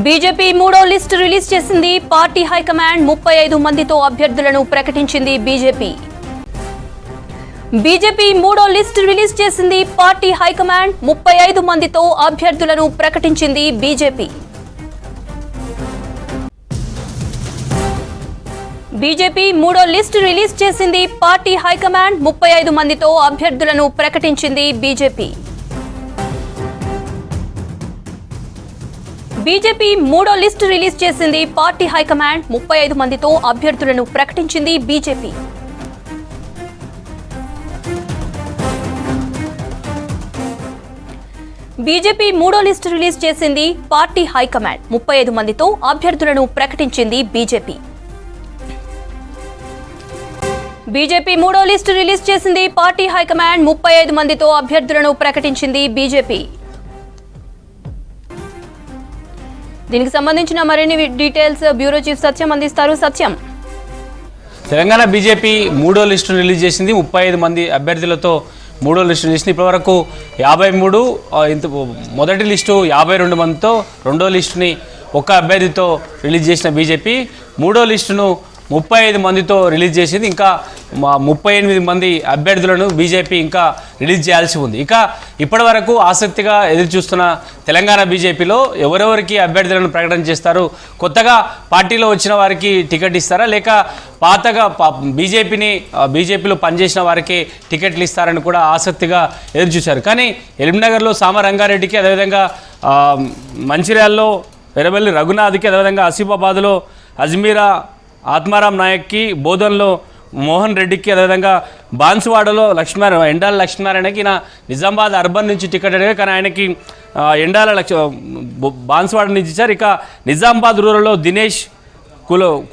BJP మూడో list release చేసింది. Party high command 35 మందితో అభ్యర్థులను ప్రకటించింది. బీజేపీ మూడో లిస్టు రిలీజ్ చేసింది. పార్టీ హైకమాండ్ 35 మందితో అభ్యర్థులను ప్రకటించింది. బీజేపీ మూడో లిస్టు రిలీజ్ చేసింది. పార్టీ హైకమాండ్ 35 మందితో అభ్యర్థులను ప్రకటించింది. బీజేపీ మూడో లిస్టు రిలీజ్ చేసింది. పార్టీ హైకమాండ్ 35 మందితో అభ్యర్థులను ప్రకటించింది. బీజేపీ మూడో లిస్టు రిలీజ్ చేసింది. పార్టీ హైకమాండ్ 35 మందితో అభ్యర్థులను ప్రకటించింది. బీజేపీ మూడో లిస్టు రిలీజ్ చేసింది. పార్టీ హైకమాండ్ 35 మందితో అభ్యర్థులను ప్రకటించింది. దీనికి సంబంధించిన మరిన్ని డీటెయిల్స్ బ్యూరో చీఫ్ సత్యం అందిస్తారు. సత్యం, తెలంగాణ బీజేపీ మూడో లిస్టును రిలీజ్ చేసింది. 35 మంది అభ్యర్థులతో మూడో లిస్టు చేసింది. ఇప్పటివరకు 53 మొదటి లిస్టు 52 మందితో, రెండో లిస్టుని ఒక్క అభ్యర్థితో రిలీజ్ చేసిన బీజేపీ మూడో లిస్టును 35 మందితో రిలీజ్ చేసింది. ఇంకా 38 మంది అభ్యర్థులను బీజేపీ ఇంకా రిలీజ్ చేయాల్సి ఉంది. ఇక ఇప్పటి వరకు ఆసక్తిగా ఎదురు చూస్తున్న తెలంగాణ బీజేపీలో ఎవరెవరికి అభ్యర్థులను ప్రకటన చేస్తారు? కొత్తగా పార్టీలో వచ్చిన వారికి టికెట్ ఇస్తారా, లేక పాతగా బీజేపీలో పనిచేసిన వారికి టికెట్లు ఇస్తారని కూడా ఆసక్తిగా ఎదురు చూశారు. కానీ ఎల్బీనగర్లో సామరంగారెడ్డికి, అదేవిధంగా మంచిర్యాలలో ఎర్రబెల్లి రఘునాథ్కి, అదేవిధంగా ఆసిఫాబాద్లో అజ్మీరా ఆత్మారాం నాయక్కి, బోధన్లో మోహన్ రెడ్డికి, అదేవిధంగా బాన్సువాడలో ఎండాల లక్ష్మీనారాయణకి నిజామాబాద్ అర్బన్ నుంచి టికెట్ అడిగారు. కానీ ఆయనకి బాన్సువాడ నుంచి ఇచ్చారు. ఇక నిజామాబాద్ రూరల్లో దినేష్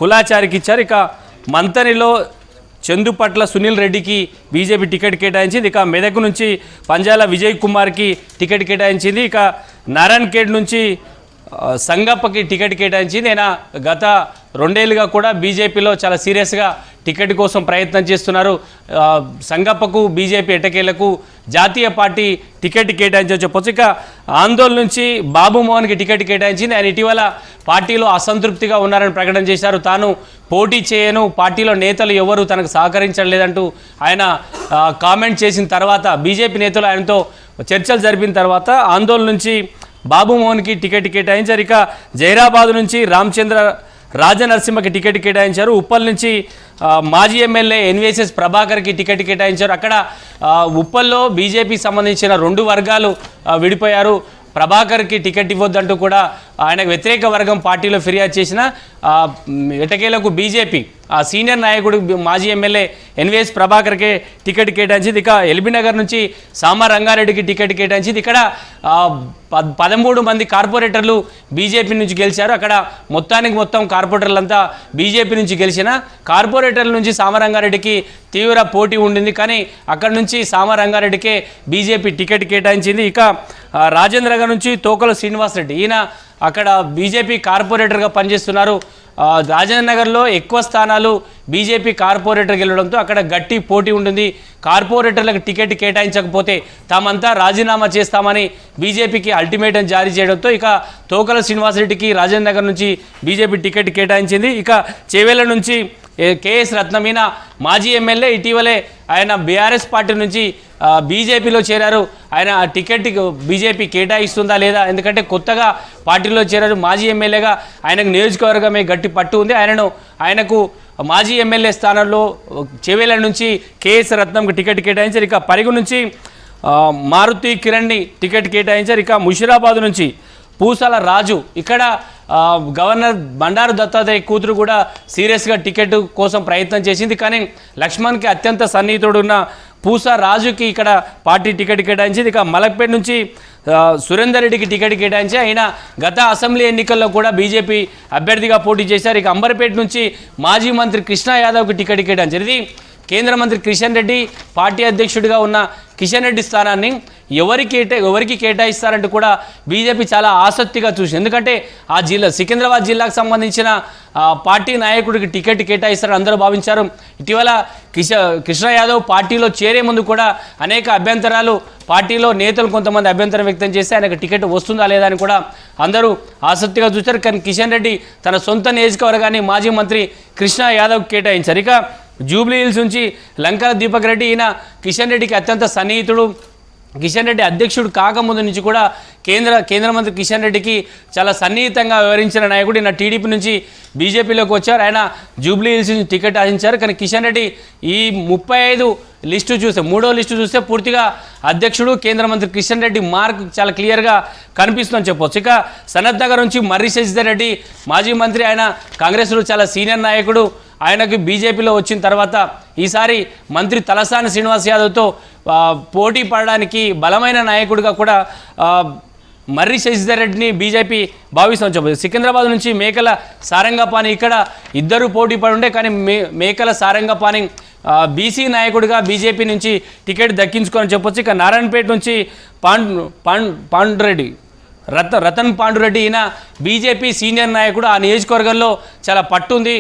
కులాచారికి ఇచ్చారు. ఇక మంతనిలో చందుపట్ల సునీల్ రెడ్డికి బీజేపీ టికెట్ కేటాయించింది. ఇక మెదక్ నుంచి పంజాల విజయ్ కుమార్కి టికెట్ కేటాయించింది. ఇక నారాయణఖేడ్ నుంచి సంగప్పకి టికెట్ కేటాయించింది. ఆయన గత 2 ఏళ్ళుగా కూడా బీజేపీలో చాలా సీరియస్గా టికెట్ కోసం ప్రయత్నం చేస్తున్నారు. సంగప్పకు బీజేపీ ఎట్టకేలకు జాతీయ పార్టీ టికెట్ కేటాయించవచ్చు చెప్పొచ్చు. ఇక ఆందోళన నుంచి బాబు మోహన్కి టికెట్ కేటాయించింది. ఆయన ఇటీవల పార్టీలో అసంతృప్తిగా ఉన్నారని ప్రకటన చేశారు. తాను పోటీ చేయను, పార్టీలో నేతలు ఎవరు తనకు సహకరించడం లేదంటూ ఆయన కామెంట్ చేసిన తర్వాత బీజేపీ నేతలు ఆయనతో చర్చలు జరిపిన తర్వాత ఆందోళన నుంచి బాబు మోహన్కి టికెట్ కేటాయించారు. ఇక జైరాబాద్ నుంచి రాజనరసింహకి టికెట్ కేటాయించారు. ఉప్పల్ నుంచి మాజీ ఎమ్మెల్యే ఎన్వీఎస్ఎస్ ప్రభాకర్కి టికెట్ కేటాయించారు. అక్కడ ఉప్పల్లో బీజేపీకి సంబంధించిన 2 వర్గాలు విడిపోయారు. ప్రభాకర్కి టికెట్ ఇవ్వద్దంటూ కూడా ఆయనకు వ్యతిరేక వర్గం పార్టీలో ఫిర్యాదు చేసిన ఎటకేలకు బీజేపీ సీనియర్ నాయకుడు మాజీ ఎమ్మెల్యే ఎన్వీఎస్ ప్రభాకర్కే టికెట్ కేటాయించింది. ఇక ఎల్బీనగర్ నుంచి సామరంగారెడ్డికి టికెట్ కేటాయించింది. ఇక్కడ 13 మంది కార్పొరేటర్లు బీజేపీ నుంచి గెలిచారు. అక్కడ మొత్తం కార్పొరేటర్లంతా బీజేపీ నుంచి గెలిచిన కార్పొరేటర్ల నుంచి సామరంగారెడ్డికి తీవ్ర పోటీ ఉండింది. కానీ అక్కడ నుంచి సామరంగారెడ్డికే బీజేపీ టికెట్ కేటాయించింది. ఇక రాజేంద్రనగర్ నుంచి తోకల శ్రీనివాసరెడ్డి, ఈయన అక్కడ బీజేపీ కార్పొరేటర్గా పనిచేస్తున్నారు. రాజేంద్రనగర్లో ఎక్కువ స్థానాలు బీజేపీ కార్పొరేటర్ గెలవడంతో అక్కడ గట్టి పోటీ ఉంటుంది. కార్పొరేటర్లకు టికెట్ కేటాయించకపోతే తామంతా రాజీనామా చేస్తామని బీజేపీకి అల్టిమేటం జారీ చేయడంతో ఇక తోకల శ్రీనివాసరెడ్డికి రాజేంద్రనగర్ నుంచి బీజేపీ టికెట్ కేటాయించింది. ఇక చేవేళ్ల నుంచి కేఎస్ రత్నమీన మాజీ ఎమ్మెల్యే, ఇటీవలే ఆయన బీఆర్ఎస్ పార్టీ నుంచి బీజేపీలో చేరారు. ఆయన టికెట్ బీజేపీ కేటాయిస్తుందా లేదా, ఎందుకంటే కొత్తగా పార్టీలో చేరారు. మాజీ ఎమ్మెల్యేగా ఆయనకు నియోజకవర్గమే గట్టి పట్టు ఉంది. ఆయనకు మాజీ ఎమ్మెల్యే స్థానంలో చెవేల నుంచి కేఎస్ రత్నంకి టికెట్ కేటాయించారు. ఇక పరిగు నుంచి మారుతి కిరణ్ని టికెట్ కేటాయించారు. ఇక ముషిరాబాద్ నుంచి పూసాల రాజు, ఇక్కడ గవర్నర్ బండారు దత్తాత్రేయ కూతురు కూడా సీరియస్గా టికెట్ కోసం ప్రయత్నం చేసింది. కానీ లక్ష్మణ్కి అత్యంత సన్నిహితుడున్న పూసా రాజుకి ఇక్కడ పార్టీ టికెట్ కేటాయించింది. ఇక మలక్పేట నుంచి సురేందర్ రెడ్డికి టికెట్ కేటాయించి ఆయన గత అసెంబ్లీ ఎన్నికల్లో కూడా బీజేపీ అభ్యర్థిగా పోటీ చేశారు. ఇక అంబర్పేట నుంచి మాజీ మంత్రి కృష్ణా యాదవ్కి టికెట్ కేటాయించారు. ఇది కేంద్ర మంత్రి కిషన్ రెడ్డి పార్టీ అధ్యక్షుడిగా ఉన్న కిషన్ రెడ్డి స్థానాన్ని ఎవరికి కేటాయిస్తారంటూ కూడా బీజేపీ చాలా ఆసక్తిగా చూసింది. ఎందుకంటే ఆ జిల్లా సికింద్రాబాద్ జిల్లాకు సంబంధించిన పార్టీ నాయకుడికి టికెట్ కేటాయిస్తారని అందరూ భావించారు. ఇటీవల కృష్ణ యాదవ్ పార్టీలో చేరే ముందు కూడా అనేక అభ్యంతరాలు పార్టీలో నేతలు కొంతమంది అభ్యంతరం వ్యక్తం చేస్తే ఆయనకు టికెట్ వస్తుందా లేదా అని కూడా అందరూ ఆసక్తిగా చూశారు. కానీ కిషన్ రెడ్డి తన సొంత నియోజకవర్గాన్ని మాజీ మంత్రి కృష్ణ యాదవ్ కేటాయించారు. ఇక జూబ్లీ హిల్స్ నుంచి లంకల దీపక్ రెడ్డి, ఈయన కిషన్ రెడ్డికి అత్యంత సన్నిహితుడు. కిషన్ రెడ్డి అధ్యక్షుడు కాకముందు నుంచి కూడా కేంద్ర మంత్రి కిషన్ రెడ్డికి చాలా సన్నిహితంగా వ్యవహరించిన నాయకుడు. ఈయన టీడీపీ నుంచి బీజేపీలోకి వచ్చారు. ఆయన జూబ్లీ హిల్స్ నుంచి టికెట్ ఆశించారు. కానీ కిషన్ రెడ్డి ఈ 35 లిస్టు చూస్తే, మూడో లిస్టు చూస్తే పూర్తిగా అధ్యక్షుడు కేంద్ర మంత్రి కిషన్ రెడ్డి మార్క్ చాలా క్లియర్గా కనిపిస్తుందని చెప్పవచ్చు. ఇక సనత్ నగర్ నుంచి మర్రి శశిధర్ రెడ్డి మాజీ మంత్రి, ఆయన కాంగ్రెస్లో చాలా సీనియర్ నాయకుడు. ఆయనకు బీజేపీలో వచ్చిన తర్వాత ఈసారి మంత్రి తలసాని శ్రీనివాస్ యాదవ్తో పోటీ పడడానికి బలమైన నాయకుడిగా కూడా మర్రి శశిధర్ రెడ్డిని బీజేపీ భావిస్తామని చెప్పదు. సికింద్రాబాద్ నుంచి మేకల సారంగపాణి, ఇక్కడ ఇద్దరు పోటీ పడి ఉండే, కానీ మేకల సారంగపాణి బీసీ నాయకుడిగా బీజేపీ నుంచి టికెట్ దక్కించుకోని చెప్పొచ్చు. ఇక నారాయణపేట నుంచి పాండురెడ్డి రతన్ పాండురెడ్డి, ఈయన బీజేపీ సీనియర్ నాయకుడు. ఆ నియోజకవర్గంలో చాలా పట్టుంది.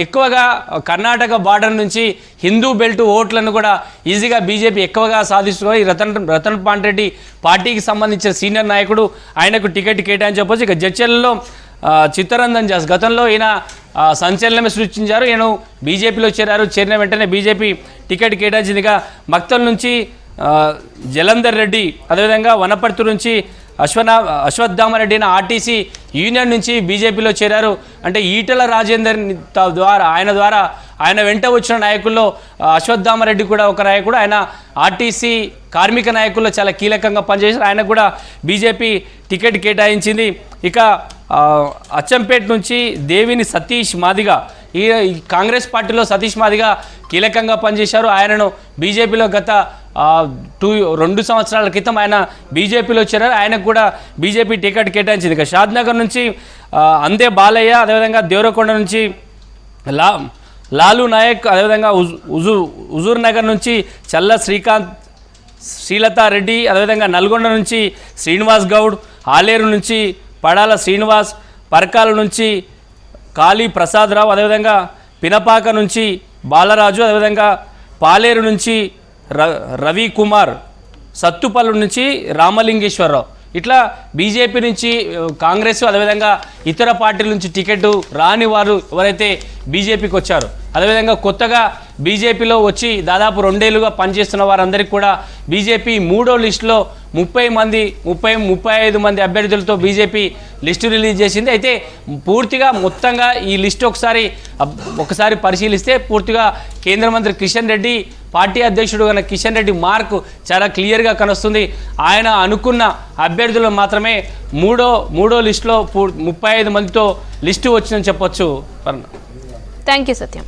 ఎక్కువగా కర్ణాటక బార్డర్ నుంచి హిందూ బెల్ట్ ఓట్లను కూడా ఈజీగా బీజేపీ ఎక్కువగా సాధిస్తుంది. రతన్ పాండురెడ్డి పార్టీకి సంబంధించిన సీనియర్ నాయకుడు, ఆయనకు టికెట్ కేటాయించి చెప్పొచ్చు. ఇక జడ్చర్లలో చిత్తరంజన్ దాస్, గతంలో ఈయన సంచలనమే సృష్టించారు. ఈయన బీజేపీలో చేరిన వెంటనే బీజేపీ టికెట్ కేటాయించింది. ఇక మక్తల్ నుంచి జలంధర్ రెడ్డి, అదేవిధంగా వనపర్తి నుంచి అశ్వత్థామరెడ్డి ఆర్టీసీ యూనియన్ నుంచి బీజేపీలో చేరారు. అంటే ఈటల రాజేందర్ ఆయన వెంట వచ్చిన నాయకుల్లో అశ్వత్థామరెడ్డి కూడా ఒక నాయకుడు. ఆయన ఆర్టీసీ కార్మిక నాయకుల్లో చాలా కీలకంగా పనిచేశారు. ఆయన కూడా బీజేపీ టికెట్ కేటాయించింది. ఇక అచ్చంపేట నుంచి దేవిని సతీష్ మాదిగా, ఈ కాంగ్రెస్ పార్టీలో సతీష్ మాదిగా కీలకంగా పనిచేశారు. ఆయనను బీజేపీలో గత 2 సంవత్సరాల క్రితం ఆయన బీజేపీలో చేరారు. ఆయనకు కూడా బీజేపీ టికెట్ కేటాయించింది. ఇక షాద్నగర్ నుంచి అందే బాలయ్య, అదేవిధంగా దేవరకొండ నుంచి లాలు నాయక్, అదేవిధంగా హుజూర్ నగర్ నుంచి చల్ల శ్రీలతారెడ్డి, అదేవిధంగా నల్గొండ నుంచి శ్రీనివాస్ గౌడ్, ఆలేరు నుంచి పడాల శ్రీనివాస్, పరకాల నుంచి కాళీ ప్రసాదరావు, అదేవిధంగా పినపాక నుంచి బాలరాజు, అదేవిధంగా పాలేరు నుంచి రవి కుమార్, సత్తుపల్లి నుంచి రామలింగేశ్వరరావు. ఇట్లా బీజేపీ నుంచి కాంగ్రెస్, అదేవిధంగా ఇతర పార్టీల నుంచి టికెట్ రాని వారు ఎవరైతే బీజేపీకి వచ్చారో, అదేవిధంగా కొత్తగా బీజేపీలో వచ్చి దాదాపు 2 ఏళ్లుగా పనిచేస్తున్న వారందరికీ కూడా బీజేపీ మూడో లిస్టులో 35 మంది అభ్యర్థులతో బీజేపీ లిస్టు రిలీజ్ చేసింది. అయితే పూర్తిగా మొత్తంగా ఈ లిస్టు ఒకసారి పరిశీలిస్తే పూర్తిగా కేంద్ర మంత్రి కిషన్ రెడ్డి, పార్టీ అధ్యక్షుడు అయిన కిషన్ రెడ్డి మార్కు చాలా క్లియర్గా కనిపిస్తుంది. ఆయన అనుకున్న అభ్యర్థులు మాత్రమే మూడో లిస్టులో 35 మందితో లిస్టు వచ్చిందని చెప్పొచ్చు. Thank you Satyam.